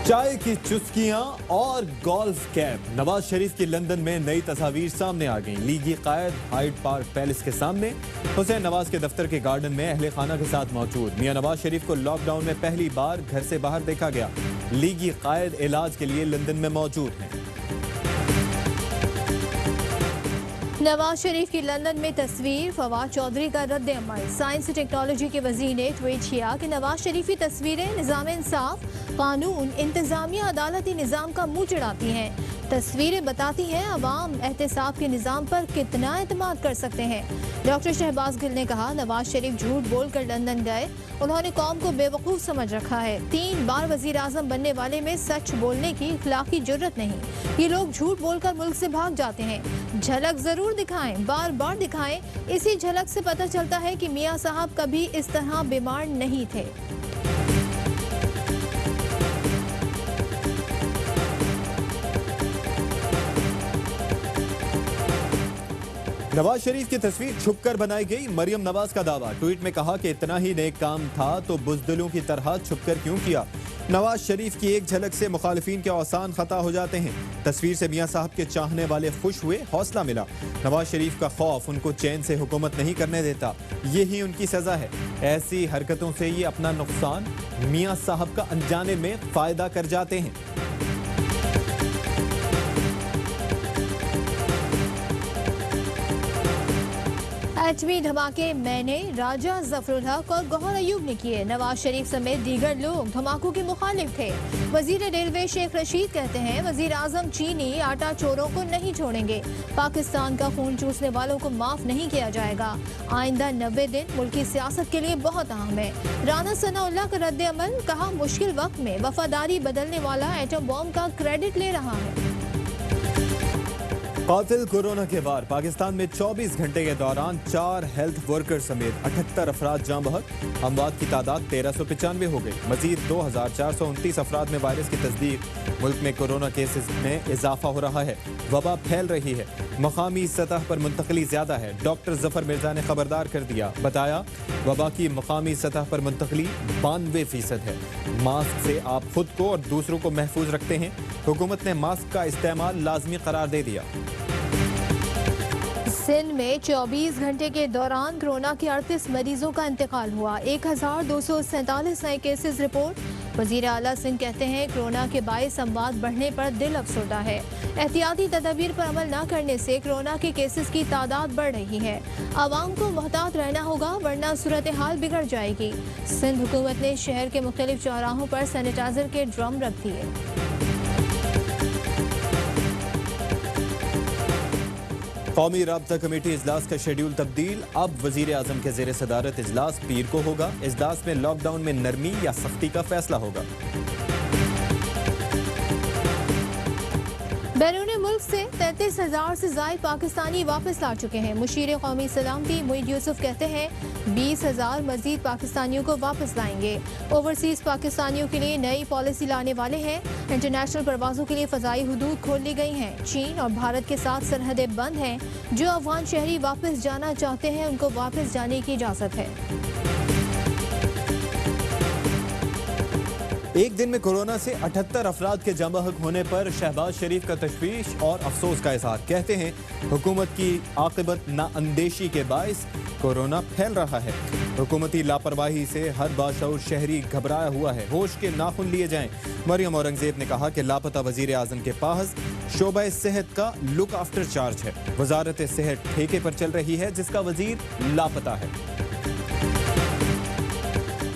चाय की चुस्कियां और गोल्फ कैप। नवाज शरीफ की लंदन में नई तस्वीर सामने आ गई। लीगी कायद हाइड पार्क पैलेस के सामने हुसैन नवाज के दफ्तर के गार्डन में अहले खाना के साथ मौजूद। मियां नवाज शरीफ को लॉकडाउन में पहली बार घर से बाहर देखा गया। लीगी कायद इलाज के लिए लंदन में मौजूद हैं। नवाज शरीफ की लंदन में तस्वीर। फवाद चौधरी का रद्द अमल। साइंस और टेक्नोलॉजी के वजीर ने ट्वीट किया कि नवाज शरीफ की तस्वीरें निज़ाम इंसाफ, कानून, इंतजामिया, अदालती निज़ाम का मुंह चढ़ाती हैं। तस्वीरें बताती हैं अवाम एहतसाब के निज़ाम पर कितना एतमाद कर सकते हैं। डॉक्टर शहबाज गिल ने कहा, नवाज शरीफ झूठ बोलकर लंदन गए। उन्होंने कौम को बेवकूफ़ समझ रखा है। 3 बार वजीर आज़म बनने वाले में सच बोलने की इखलाकी जुर्रत नहीं। ये लोग झूठ बोलकर मुल्क से भाग जाते हैं। झलक जरूर दिखाएं, बार बार दिखाएं। इसी झलक से पता चलता है कि मियां साहब कभी इस तरह बीमार नहीं थे। नवाज शरीफ की तस्वीर छुपकर बनाई गई। मरियम नवाज का दावा। ट्वीट में कहा कि इतना ही नेक काम था तो बुज़दिलों की तरह छुपकर क्यों किया। नवाज शरीफ की एक झलक से मुखालिफिन के आसान खता हो जाते हैं। तस्वीर से मियां साहब के चाहने वाले खुश हुए, हौसला मिला। नवाज शरीफ का खौफ उनको चैन से हुकूमत नहीं करने देता। यही उनकी सजा है। ऐसी हरकतों से ये अपना नुकसान मियां साहब का अनजाने में फायदा कर जाते हैं। एटमी धमाके मैंने, राजा जफरुल हक और गौहर अयूब ने किए। नवाज शरीफ समेत दीगर लोग धमाकों के मुखालिफ थे। वजीर रेलवे शेख रशीद कहते हैं, वजीर आजम चीनी आटा चोरों को नहीं छोड़ेंगे। पाकिस्तान का खून चूसने वालों को माफ नहीं किया जाएगा। आइंदा 90 दिन मुल्क की सियासत के लिए बहुत अहम है। राना सनाउल्लाह का रद्द अमल। कहा, मुश्किल वक्त में वफादारी बदलने वाला एटम बॉम्ब का क्रेडिट ले रहा है। कातिल कोरोना के वार। पाकिस्तान में 24 घंटे के दौरान 4 हेल्थ वर्कर समेत 78 अफराद जाँ बहक। अमवात की तादाद 1395 हो गई। मजीद 2429 अफराद में वायरस की तस्दीक। मुल्क में कोरोना केसेस में इजाफा हो रहा है। वबा फैल रही है। मकामी सतह पर मुंतकली ज्यादा है। डॉक्टर जफर मिर्जा ने खबरदार कर दिया। बताया, वबा की मकामी सतह पर मुंतकली 92% है। मास्क से आप खुद को और दूसरों को महफूज रखते हैं। हुकूमत ने मास्क का इस्तेमाल लाजमी करार दे दिया। सिंध में 24 घंटे के दौरान कोरोना के 38 मरीजों का इंतकाल हुआ। 1247 नए केसेस रिपोर्ट। वजीर आला सिंध कहते हैं, कोरोना के बायस अमवात बढ़ने पर दिल अफसरदा है। एहतियाती तदबीर पर अमल न करने से कोरोना के केसेस की तादाद बढ़ रही है। आवाम को मोहतात रहना होगा वरना सूरत हाल बिगड़ जाएगी। सिंध हुकूमत ने शहर के मुख्तलिफ चौराहों पर सैनिटाइजर के ड्रम रख दिए। कौमी राब्ता कमेटी इजलास का शेड्यूल तब्दील। अब वजीर आजम के ज़ेर सदारत इजलास पीर को होगा। इजलास में लॉकडाउन में नरमी या सख्ती का फैसला होगा। बैरून मुल्क से 33,000 से ज़ायद पाकिस्तानी वापस ला चुके हैं। मुशीर कौमी सलामती मुईद यूसुफ कहते हैं, 20,000 मजीद पाकिस्तानियों को वापस लाएंगे। ओवरसीज पाकिस्तानियों के लिए नई पॉलिसी लाने वाले हैं। इंटरनेशनल परवाजों के लिए फ़ज़ाई हुदूद खोल ली गई हैं। चीन और भारत के साथ सरहदें बंद हैं। जो अफगान शहरी वापस जाना चाहते हैं उनको वापस जाने की इजाज़त है। एक दिन में कोरोना से 78 अफराद के जाँ बहक होने पर शहबाज शरीफ का तशवीश और अफसोस का इजहार। कहते हैं, हुकूमत की आक़िबत नाअंदेशी के बाइस कोरोना फैल रहा है। हुकूमती लापरवाही से हर बाशऊर शहरी घबराया हुआ है। होश के नाखुन लिए जाएं। मरियम औरंगजेब ने कहा कि लापता वजीर आजम के पास शोबा सेहत का लुक आफ्टर चार्ज है। वजारत सेहत ठेके पर चल रही है जिसका वजीर लापता है।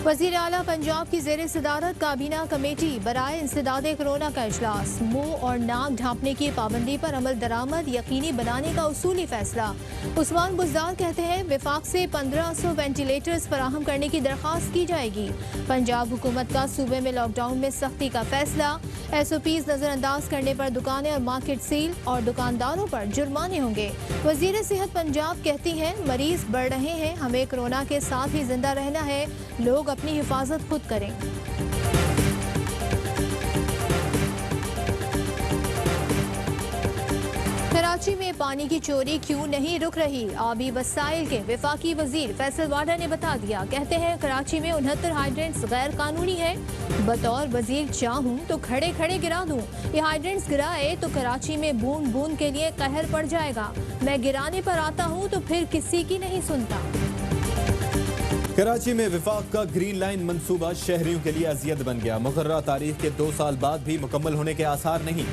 वज़ीर आला पंजाब की ज़ेर सदारत काबीना कमेटी बराए इंसदाद कोरोना का इजलास। मुंह और नाक ढांपने की पाबंदी पर अमल दरामद यकीनी बनाने का उसूली फैसला। उस्मान बुज़दार कहते हैं, विफाक से 1500 वेंटिलेटर्स फराहम करने की दरख्वास्त की जाएगी। पंजाब हुकूमत का सूबे में लॉकडाउन में सख्ती का फैसला। SOPs नजरअंदाज करने पर दुकानें और मार्केट सील और दुकानदारों पर जुर्माने होंगे। वज़ीर सेहत पंजाब कहती हैं, मरीज बढ़ रहे हैं, हमें कोरोना के साथ ही जिंदा रहना है। लोग अपनी हिफाजत खुद करें। कराची में पानी की चोरी क्यों नहीं रुक रही? आबी वसाइल के वफाकी वजीर फैसल वाडा ने बता दिया। कहते हैं कराची में 69 हाइड्रेंट्स गैर कानूनी है। बतौर वजीर चाहूँ तो खड़े खड़े गिरा दूँ। ये हाइड्रेंट्स गिराए तो कराची में बूंद बूंद के लिए कहर पड़ जाएगा। मैं गिराने पर आता हूँ तो फिर किसी की नहीं सुनता। कराची में विफाक का ग्रीन लाइन मंसूबा शहरियों के लिए अजियत बन गया। मुकर्ररा तारीख के 2 साल बाद भी मुकम्मल होने के आसार नहीं।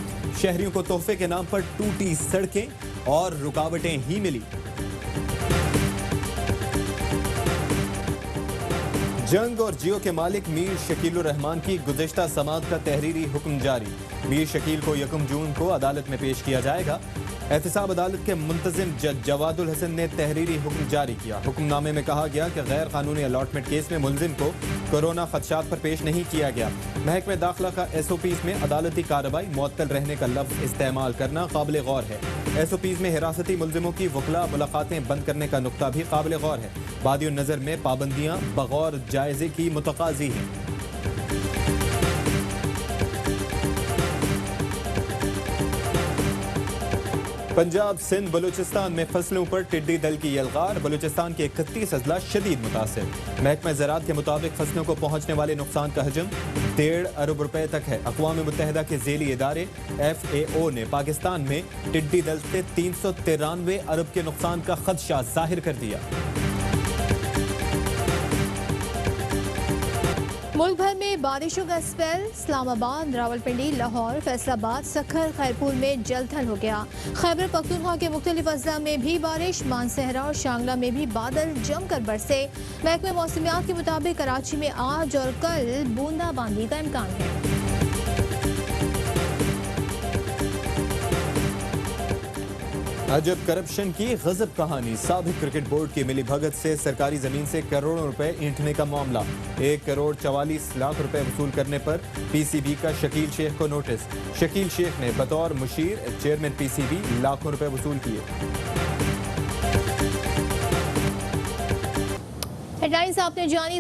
शहरियों को तोहफे के नाम पर टूटी सड़कें और रुकावटें ही मिली। जंग और जियो के मालिक मीर शकीलुर रहमान की गुज़िश्ता समाअत का तहरीरी हुक्म जारी। मीर शकील को 1 जून को अदालत में पेश किया जाएगा। एहतसाब अदालत के मुंतजिम जज जवादुल हसन ने तहरीरी हुक्म जारी किया। हुक्मनामे में कहा गया कि गैर कानूनी अलॉटमेंट केस में मुलजिम को कोरोना खदशात पर पेश नहीं किया गया। महकमे दाखिला का SOPs में अदालती कार्रवाई मुअत्तल रहने का लफ्ज़ इस्तेमाल करना काबिल गौर है। SOPs में हिरासती मुलजिमों की वकला मुलाकातें बंद करने का नुक्ता भी काबिल गौर है। बादियों नज़र में पाबंदियाँ बगौर जायजे की मुतकाजी हैं। पंजाब सिंध बलूचिस्तान में फसलों पर टिड्डी दल की यलगार। बलूचिस्तान के 31 अजला शदीद मुतासिर। महकमा ज़राअत के मुताबिक फसलों को पहुंचने वाले नुकसान का हजम 1.5 अरब रुपए तक है। अक़वाम मुत्तहिदा के ज़ेली इदारे FAO ने पाकिस्तान में टिड्डी दल से 393 अरब के नुकसान का खदशा जाहिर कर दिया। मुल्क भर में बारिशों का स्पेल। इस्लामाबाद, रावलपिंडी, लाहौर, फैसलाबाद, सखर, खैरपुर में जलथल हो गया। खैबर पख्तूनख्वा के मुख्तलिफ अजला में भी बारिश। मानसहरा और शांगला में भी बादल जमकर बरसे। महकमे मौसमियात के मुताबिक कराची में आज और कल बूंदाबांदी का इम्कान है। अजब करप्शन की गजब कहानी। साबिक क्रिकेट बोर्ड की मिली भगत से सरकारी जमीन से करोड़ों रुपए ऐंठने का मामला। 1 करोड़ 44 लाख रुपए वसूल करने पर PCB का शकील शेख को नोटिस। शकील शेख ने बतौर मुशीर चेयरमैन PCB लाखों रुपए वसूल किए। हेडलाइंस आपने जानी।